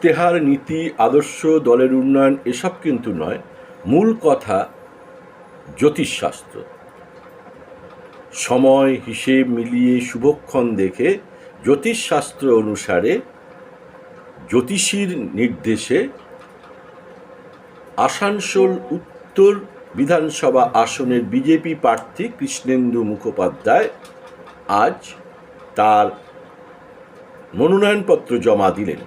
ইশতেহার, নীতি, আদর্শ, দলের উন্নয়ন এসব কিন্তু নয়। মূল কথা জ্যোতিষশাস্ত্র। সময় হিসেব মিলিয়ে শুভক্ষণ দেখে জ্যোতিষশাস্ত্র অনুসারে জ্যোতিষীর নির্দেশে আসানসোল উত্তর বিধানসভা আসনের বিজেপি প্রার্থী কৃষ্ণেন্দু মুখোপাধ্যায় আজ তার মনোনয়নপত্র জমা দিলেন।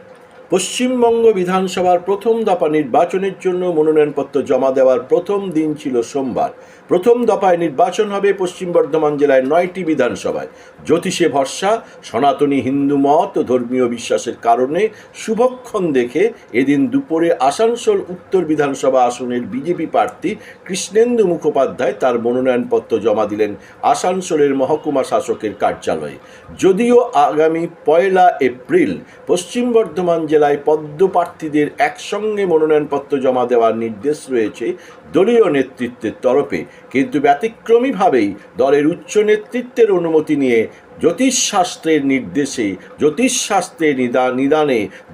পশ্চিমবঙ্গ বিধানসভার প্রথম দফা নির্বাচনের জন্য মনোনয়নপত্র জমা দেওয়ার প্রথম দিন ছিল সোমবার। প্রথম দফায় নির্বাচন হবে পশ্চিম বর্ধমান জেলায় 9টি বিধানসভায়। জ্যোতিষে ভরসা, সনাতনী হিন্দু মত ও ধর্মীয় বিশ্বাসের কারণে শুভক্ষণ দেখে এদিন দুপুরে আসানসোল উত্তর বিধানসভা আসনের বিজেপি প্রার্থী কৃষ্ণেন্দু মুখোপাধ্যায় তার মনোনয়নপত্র জমা দিলেন আসানসোলের মহকুমা শাসকের কার্যালয়ে। যদিও আগামী 1 এপ্রিল পশ্চিম বর্ধমান জেলায় পদ্ম প্রার্থীদের একসঙ্গে মনোনয়নপত্র জমা দেওয়ার নির্দেশ রয়েছে দলীয় নেতৃত্বের তরফে, কিন্তু ব্যতিক্রমীভাবেই দলের উচ্চ নেতৃত্বের অনুমতি নিয়ে জ্যোতিষশাস্ত্রের নির্দেশে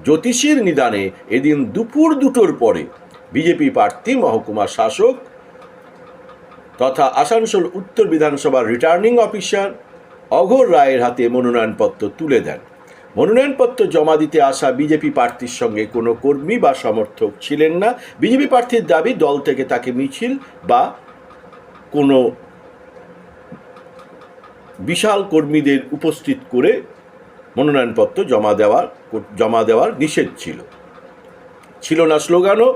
জ্যোতিষীর নিদানে এদিন দুপুর 2টোর পরে বিজেপি প্রার্থী মহকুমা শাসক তথা আসানসোল উত্তর বিধানসভার রিটার্নিং অফিসার অঘোর রায়ের হাতে মনোনয়নপত্র তুলে দেন। মনোনয়নপত্র জমা দিতে আসা বিজেপি প্রার্থীর সঙ্গে কোনো কর্মী বা সমর্থক ছিলেন না। বিজেপি প্রার্থীর দাবি, দল থেকে তাকে মিছিল বা কোনো বিশাল কর্মীদের উপস্থিত করে মনোনয়নপত্র জমা দেওয়ার নিষেধ ছিল না স্লোগানও।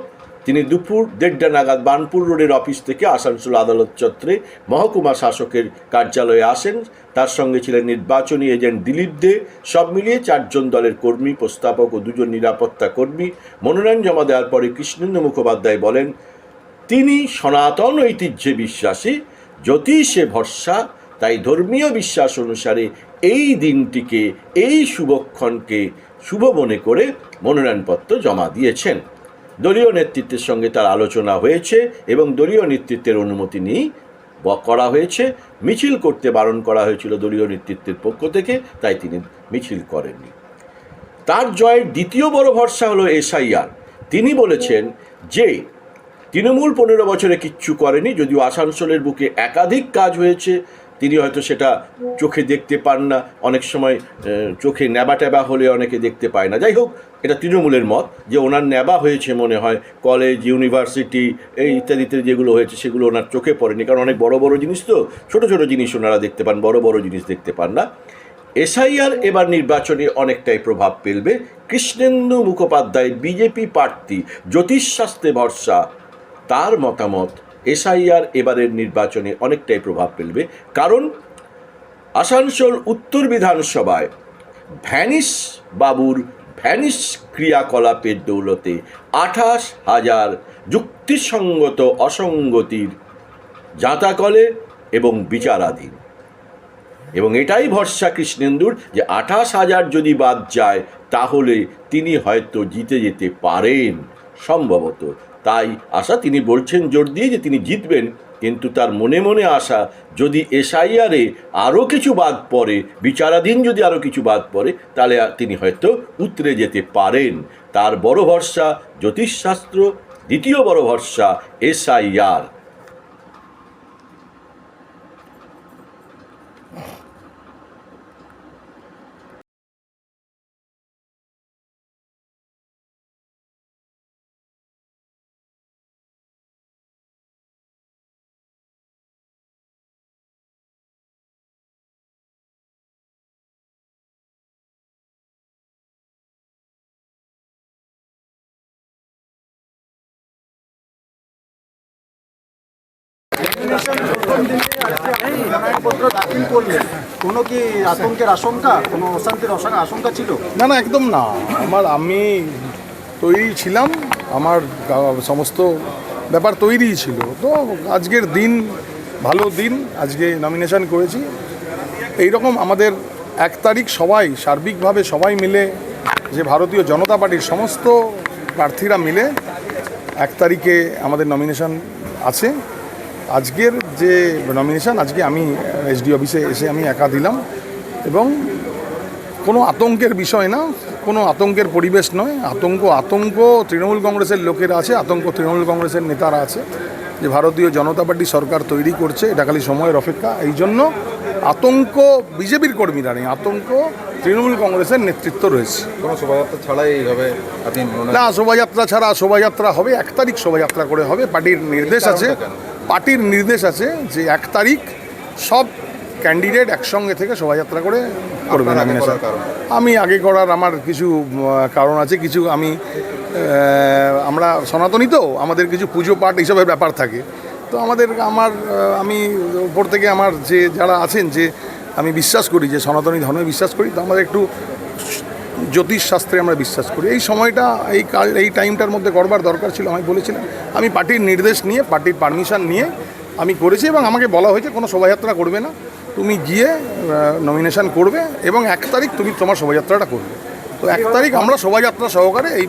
তিনি দুপুর 1:30 নাগাদ বার্নপুর রোডের অফিস থেকে আসানসোল আদালত চত্বরে মহকুমা শাসকের কার্যালয়ে আসেন। তার সঙ্গে ছিলেন নির্বাচনী এজেন্ট দিলীপ দে। সব মিলিয়ে 4 জন দলের কর্মী, প্রস্তাবক ও 2 জন নিরাপত্তা কর্মী। মনোনয়ন জমা দেওয়ার পরে কৃষ্ণেন্দু মুখোপাধ্যায় বলেন, তিনি সনাতন ঐতিহ্যে বিশ্বাসী, জ্যোতিষে ভরসা, তাই ধর্মীয় বিশ্বাস অনুসারে এই দিনটিকে, এই শুভক্ষণকে শুভ মনে করে মনোনয়নপত্র জমা দিয়েছেন। দলীয় নেতৃত্বের সঙ্গে তার আলোচনা হয়েছে এবং দলীয় নেতৃত্বের অনুমতি নিয়েই করা হয়েছে। মিছিল করতে বারণ করা হয়েছিল দলীয় নেতৃত্বের পক্ষ থেকে, তাই তিনি মিছিল করেননি। তার জয়ের দ্বিতীয় বড় ভরসা হলো এসআইআর। তিনি বলেছেন যে তৃণমূল 15 বছরে কিচ্ছু করেনি, যদিও আসানসোলের বুকে একাধিক কাজ হয়েছে, তিনি হয়তো সেটা চোখে দেখতে পান না। অনেক সময় চোখে নেবা টেবা হলে অনেকে দেখতে পায় না। যাই হোক, এটা তৃণমূলের মত যে ওনার নেবা হয়েছে মনে হয়, কলেজ, ইউনিভার্সিটি এই ইত্যাদিতে যেগুলো হয়েছে সেগুলো ওনার চোখে পড়েনি, কারণ অনেক বড় বড় জিনিস তো, ছোট ছোট জিনিস ওনারা দেখতে পান, বড় বড় জিনিস দেখতে পান না। এসআইআর এবার নির্বাচনে অনেকটাই প্রভাব ফেলবে। কৃষ্ণেন্দু মুখোপাধ্যায় বিজেপি প্রার্থী, জ্যোতিষশাস্ত্রে ভরসা, তার মতামত এসআইআর এবারের নির্বাচনে অনেকটাই প্রভাব ফেলবে। কারণ আসানসোল উত্তর বিধানসভায় ভ্যানিশ ক্রিয়াকলাপের দৌলতে 28,000 যুক্তিসঙ্গত অসঙ্গতির জাঁতাকলে এবং বিচারাধীন। এবং এটাই ভরসা কৃষ্ণেন্দুর যে 28,000 যদি বাদ যায় তাহলে তিনি হয়তো জিতে যেতে পারেন সম্ভবত। তাই আশা, তিনি বলছেন জোর দিয়ে যে তিনি জিতবেন, কিন্তু তার মনে মনে আশা যদি এসআইআরে আরও কিছু বাদ পড়ে, বিচারাধীন যদি আরও কিছু বাদ পড়ে, তাহলে তিনি হয়তো উতরে যেতে পারেন। তার বড় ভরসা জ্যোতিষশাস্ত্র, দ্বিতীয় বড় ভরসা এসআইআর। দাখিল করলেন, কোনো কি আতঙ্কের আশঙ্কা, কোনো অশান্তির আশঙ্কা ছিল? না, একদম না। আমি তৈরি ছিলাম, আমার সমস্ত ব্যাপার তৈরিই ছিল। তো আজকের দিন ভালো দিন, আজকে নমিনেশন করেছি। এইরকম আমাদের 1 তারিখ সবাই সার্বিকভাবে সবাই মিলে, যে ভারতীয় জনতা পার্টির সমস্ত প্রার্থীরা মিলে 1 তারিখে আমাদের নমিনেশন আছে। আজকের যে নমিনেশন, আজকে আমি এসডি অফিসে এসে আমি একা দিলাম এবং কোনো আতঙ্কের বিষয় না, কোনো আতঙ্কের পরিবেশ নয়। আতঙ্ক তৃণমূল কংগ্রেসের লোকেরা আছে, আতঙ্ক তৃণমূল কংগ্রেসের নেতারা আছে, যে ভারতীয় জনতা পার্টি সরকার তৈরি করছে, এটা খালি সময়ের অপেক্ষা। এই জন্য আতঙ্ক বিজেপির কর্মীরা নেই, আতঙ্ক তৃণমূল কংগ্রেসের নেতৃত্ব রয়েছে। কোনো শোভাযাত্রা ছাড়াই এইভাবে আপনি না, শোভাযাত্রা ছাড়া, শোভাযাত্রা হবে 1 তারিখ, শোভাযাত্রা করে হবে। পার্টির নির্দেশ আছে যে 1 তারিখ সব ক্যান্ডিডেট একসঙ্গে থেকে শোভাযাত্রা করে করবে নমিনেশন। আমি আগে করার আমার কিছু কারণ আছে, কিছু আমরা সনাতনী তো, আমাদের কিছু পুজো পাঠ এইসবের ব্যাপার থাকে। তো আমি উপর থেকে আমার যে যারা আছেন, যে আমি বিশ্বাস করি, যে সনাতনী ধর্মে বিশ্বাস করি, তো আমাদের একটু জ্যোতিষ শাস্ত্রে আমরা বিশ্বাস করি। এই সময়টা এই টাইমটার মধ্যে করবার দরকার ছিল। আমি বলেছিলাম, আমি পার্টির নির্দেশ নিয়ে, পার্টির পারমিশন নিয়ে আমি করেছি, এবং আমাকে বলা হয়েছে কোনো শোভাযাত্রা করবে না, তুমি গিয়ে নমিনেশন করবে এবং 1 তারিখ তুমি তোমার শোভাযাত্রাটা করবে। তো 1 তারিখ আমরা শোভাযাত্রা সহকারে এই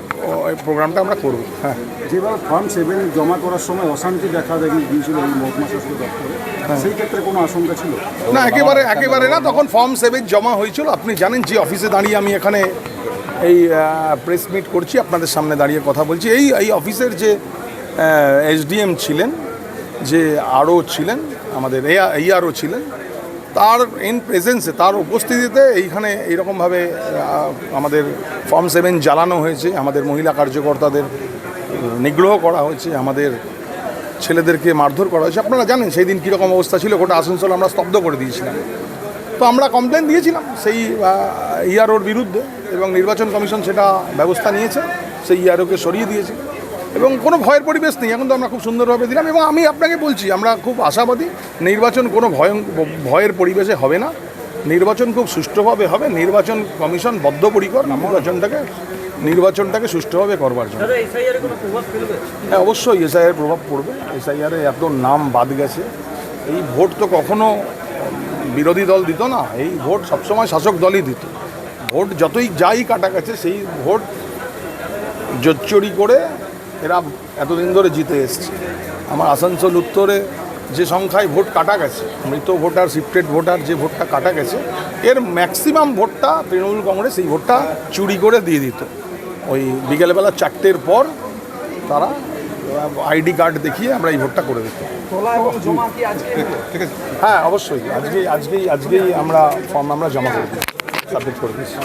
প্রোগ্রামটা আমরা করবো। হ্যাঁ, যেভাবে ফর্ম 7 জমা করার সময় অশান্তি দেখা গিয়েছিল এই মহকুমা শাসক দপ্তরে, সেই ক্ষেত্রে কোনো আশঙ্কা ছিল? না, একেবারে না। তখন ফর্ম 7 জমা হয়েছিল। আপনি জানেন যে অফিসে দাঁড়িয়ে আমি এখানে এই প্রেস মিট করছি, আপনাদের সামনে দাঁড়িয়ে কথা বলছি। এই অফিসের যে এসডিএম ছিলেন, যে আরও ছিলেন, আমাদের ARO ছিলেন, তার ইন প্রেজেন্সে, তার উপস্থিতিতে এইখানে এইরকমভাবে আমাদের ফর্ম 7 জ্বালানো হয়েছে, আমাদের মহিলা কার্যকর্তাদের নিগ্রহ করা হয়েছে, আমাদের ছেলেদেরকে মারধর করা হয়েছে। আপনারা জানেন সেই দিন কীরকম অবস্থা ছিল, গোটা আসানসোল আমরা স্তব্ধ করে দিয়েছিলাম। তো আমরা কমপ্লেন দিয়েছিলাম সেই AROর বিরুদ্ধে, এবং নির্বাচন কমিশন সেটা ব্যবস্থা নিয়েছে, সেই AROকে সরিয়ে দিয়েছে, এবং কোনো ভয়ের পরিবেশ নেই। এখন তো আমরা খুব সুন্দরভাবে দিলাম, এবং আমি আপনাকে বলছি, আমরা খুব আশাবাদী নির্বাচন কোনো ভয়ের পরিবেশে হবে না। নির্বাচন খুব সুষ্ঠুভাবে হবে। নির্বাচন কমিশন বদ্ধপরিকর নির্বাচনটাকে সুষ্ঠুভাবে করবার জন্য। হ্যাঁ, অবশ্যই SIR প্রভাব পড়বে। SIR এত নাম বাদ গেছে। এই ভোট তো কখনো বিরোধী দল দিত না, এই ভোট সবসময় শাসক দলই দিত। ভোট যতই যাই কাটা গেছে, সেই ভোট জোচ্চুরি করে এরা এতদিন ধরে জিতে এসছে। আমার আসানসোল উত্তরে যে সংখ্যায় ভোট কাটা গেছে, মৃত ভোটার, শিফটেড ভোটার, যে ভোটটা কাটা গেছে, এর ম্যাক্সিমাম ভোটটা তৃণমূল কংগ্রেস এই ভোটটা চুরি করে দিয়ে দিত। ওই বিকেলবেলা 4টের পর তারা ID কার্ড দেখিয়ে আমরা এই ভোটটা করে দিতাম। হ্যাঁ, অবশ্যই আজকেই আমরা ফর্ম জমা করে দিই, সাবমিট করে দিচ্ছি।